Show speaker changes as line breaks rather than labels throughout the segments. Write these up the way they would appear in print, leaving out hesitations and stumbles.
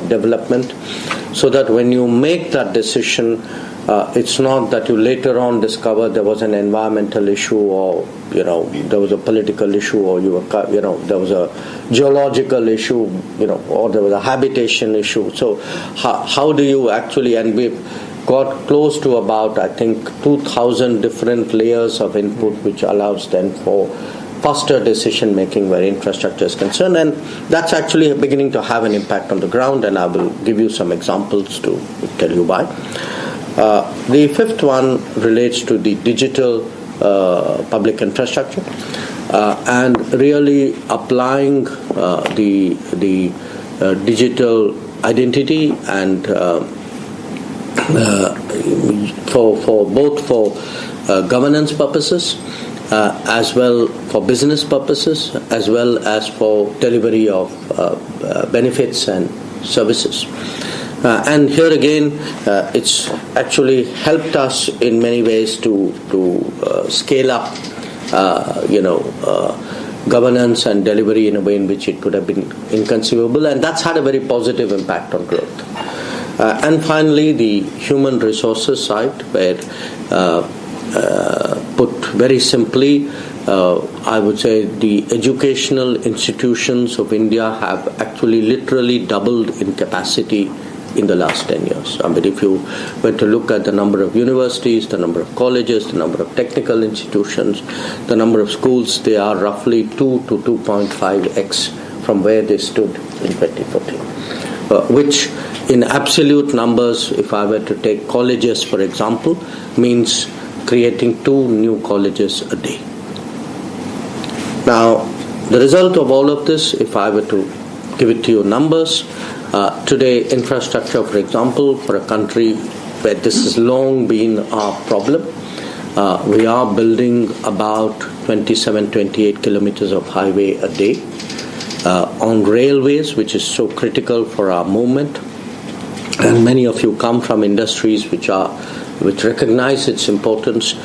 development, so that when you make that decision, it's not that you later on discover there was an environmental issue, or there was a political issue, or there was a geological issue, or there was a habitation issue. So how do you actually, and we've got close to about, I think, 2,000 different layers of input, which allows then for faster decision making where infrastructure is concerned, and that's actually beginning to have an impact on the ground, and I will give you some examples to tell you why. The fifth one relates to the digital public infrastructure, and really applying the digital identity and for governance purposes, as well for business purposes, as well as for delivery of benefits and services. And here again, it's actually helped us in many ways to scale up, governance and delivery in a way in which it could have been inconceivable, and that's had a very positive impact on growth. And finally, the human resources side, where put very simply, I would say the educational institutions of India have actually literally doubled in capacity in the last 10 years. I mean, if you were to look at the number of universities, the number of colleges, the number of technical institutions, the number of schools, they are roughly 2 to 2.5x from where they stood in 2014, which in absolute numbers, if I were to take colleges, for example, means creating 2 new colleges a day. Now, the result of all of this, if I were to give it to you numbers, today infrastructure, for example, for a country where this has long been our problem, we are building about 27, 28 kilometers of highway a day. On railways, which is so critical for our movement, and many of you come from industries which recognize its importance.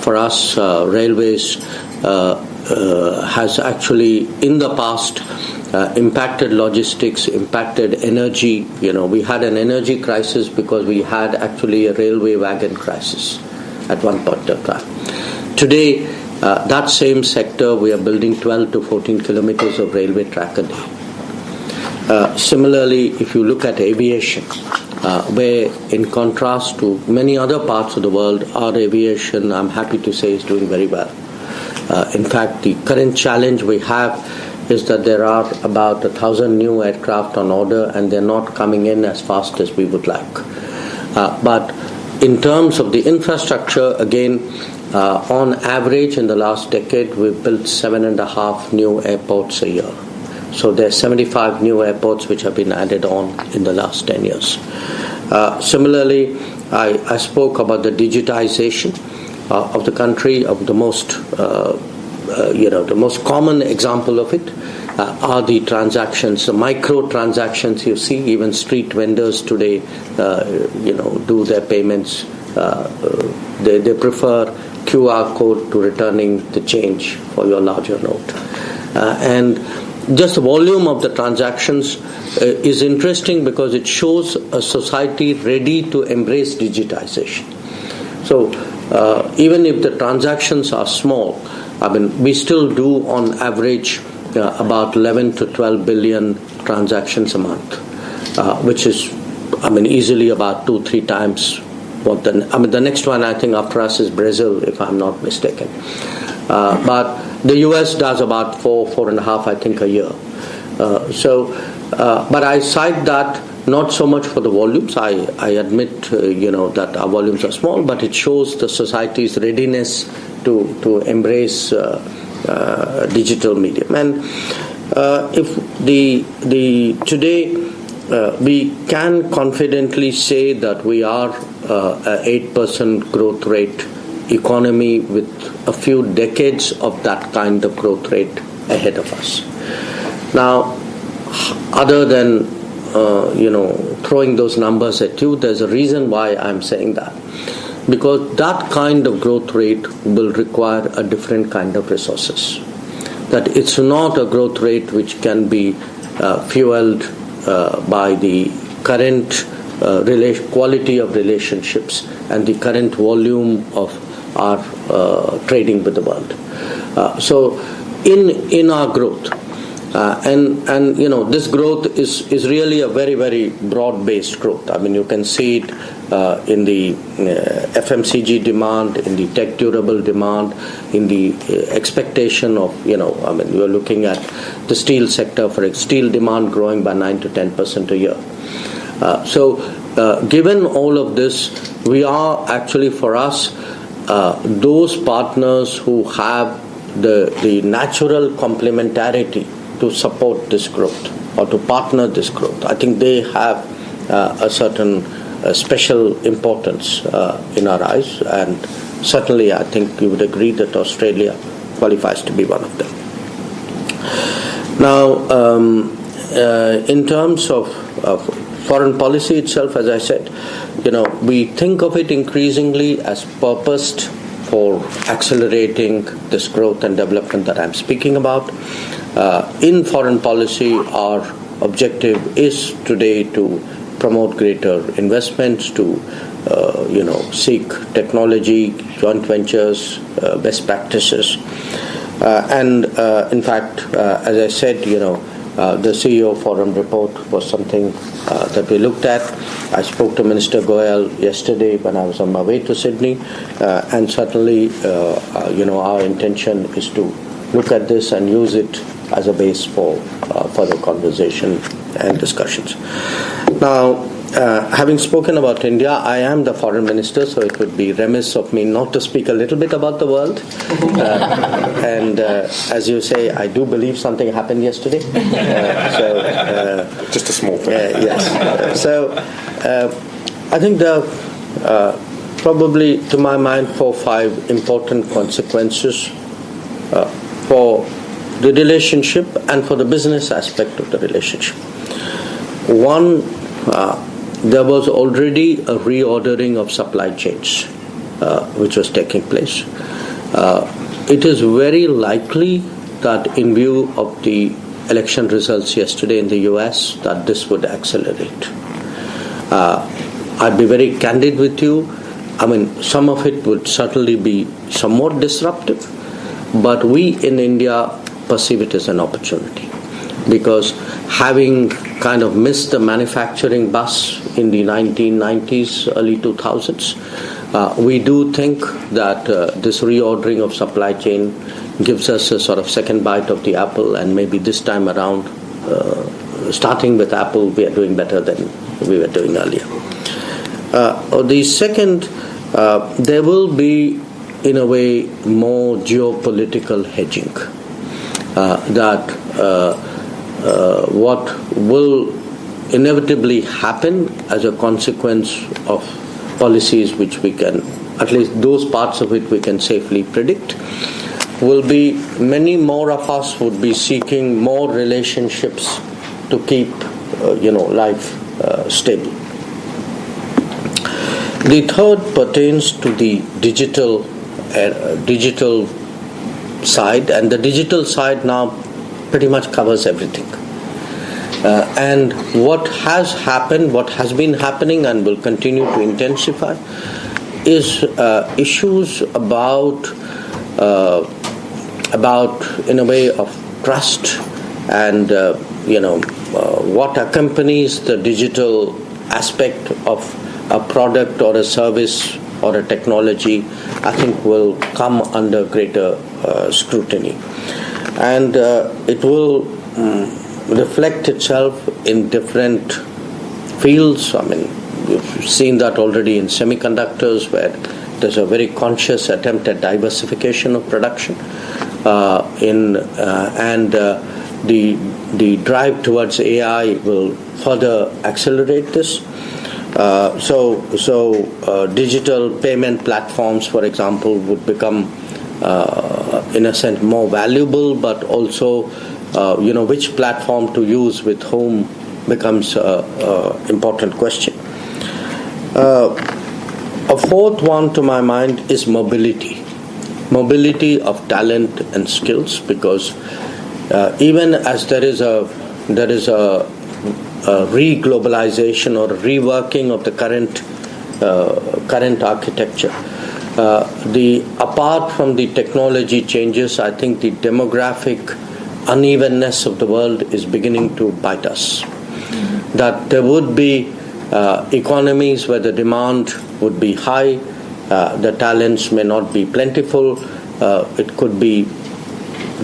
For us, railways has actually in the past impacted logistics, impacted energy. We had an energy crisis because we had actually a railway wagon crisis at one point of time. Today, that same sector, we are building 12 to 14 kilometers of railway track a day. Similarly, if you look at aviation, where in contrast to many other parts of the world, our aviation, I'm happy to say, is doing very well. In fact, the current challenge we have is that there are about 1,000 new aircraft on order, and they're not coming in as fast as we would like. But in terms of the infrastructure, again, on average in the last decade, we've built 7.5 new airports a year. So there are 75 new airports which have been added on in the last 10 years. Similarly, I spoke about the digitization of the country. Of the most common example of it are the transactions, the micro transactions you see. Even street vendors today, do their payments. They prefer QR code to returning the change for your larger note. And just the volume of the transactions is interesting because it shows a society ready to embrace digitization. So even if the transactions are small, I mean, we still do on average about 11 to 12 billion transactions a month, which is, easily about 2-3 times what the next one I think after us is Brazil, if I'm not mistaken. But the US does about 4.5, I think, a year. But I cite that not so much for the volumes. I admit, that our volumes are small, but it shows the society's readiness to embrace digital medium. And if today we can confidently say that we are a 8% growth rate economy with a few decades of that kind of growth rate ahead of us. Now, other than throwing those numbers at you, there's a reason why I'm saying that. Because that kind of growth rate will require a different kind of resources. That it's not a growth rate which can be fueled by the current quality of relationships and the current volume of our trading with the world. So in our growth, and this growth is really a very, very broad-based growth. I mean, you can see it in the FMCG demand, in the tech durable demand, in the expectation of, you're looking at the steel sector, for steel demand growing by 9 to 10% a year. Given all of this, we are actually, for us, those partners who have the natural complementarity to support this growth or to partner this growth. I think they have a certain special importance in our eyes, and certainly I think you would agree that Australia qualifies to be one of them. Now, in terms of foreign policy itself, as I said, we think of it increasingly as purposed for accelerating this growth and development that I'm speaking about. In foreign policy, our objective is today to promote greater investments, to seek technology, joint ventures, best practices. And in fact, as I said, the CEO Forum report was something that we looked at. I spoke to Minister Goyal yesterday when I was on my way to Sydney, and certainly, our intention is to look at this and use it as a base for further conversation and discussions. Now, having spoken about India, I am the foreign minister, so it would be remiss of me not to speak a little bit about the world. And as you say, I do believe something happened yesterday.
Just a small thing.
Yes. I think there are probably, to my mind, 4 or 5 important consequences for the relationship and for the business aspect of the relationship. One, there was already a reordering of supply chains which was taking place. It is very likely that in view of the election results yesterday in the US, that this would accelerate. I'd be very candid with you. I mean, some of it would certainly be somewhat disruptive, but we in India perceive it as an opportunity, because having kind of missed the manufacturing bus in the 1990s, early 2000s, we do think that this reordering of supply chain gives us a sort of second bite of the apple, and maybe this time around, starting with Apple, we are doing better than we were doing earlier. The second, there will be, in a way, more geopolitical hedging. What will inevitably happen as a consequence of policies which we can, at least those parts of it we can safely predict, will be many more of us would be seeking more relationships to keep life stable. The third pertains to the digital side, and the digital side now pretty much covers everything. And what has happened, what has been happening and will continue to intensify is issues about in a way of trust and what accompanies the digital aspect of a product or a service or a technology, I think will come under greater scrutiny. And it will reflect itself in different fields. I mean, you've seen that already in semiconductors, where there's a very conscious attempt at diversification of production, and the drive towards AI will further accelerate this. Digital payment platforms, for example, would become, in a sense, more valuable, but also, which platform to use with whom becomes an important question. A fourth one, to my mind, is mobility of talent and skills, because even as there is a re-globalization or reworking of the current architecture. Apart from the technology changes, I think the demographic unevenness of the world is beginning to bite us. That there would be economies where the demand would be high, the talents may not be plentiful, it could be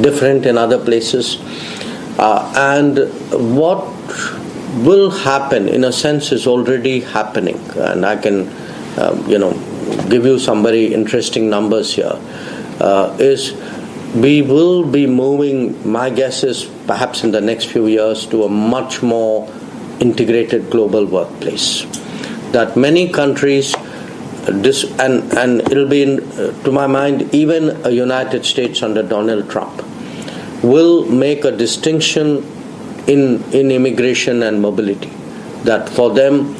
different in other places. And what will happen, in a sense, is already happening. And I can, give you some very interesting numbers here. Is we will be moving, my guess is perhaps in the next few years, to a much more integrated global workplace. That many countries, and it'll be, to my mind, even a United States under Donald Trump, will make a distinction in immigration and mobility. That for them,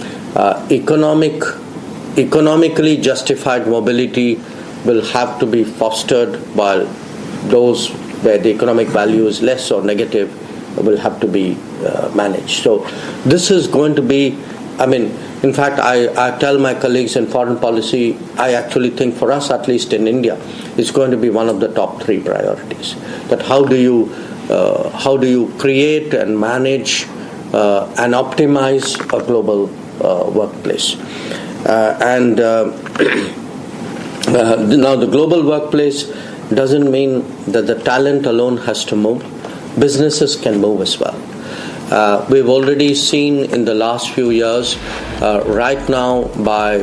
economically justified mobility will have to be fostered, while those where the economic value is less or negative will have to be managed. So this is going to be, in fact, I tell my colleagues in foreign policy, I actually think for us, at least in India, it's going to be one of the top 3 priorities. That how do you create and manage and optimize a global workplace? Now the global workplace doesn't mean that the talent alone has to move. Businesses can move as well. We've already seen in the last few years, right now by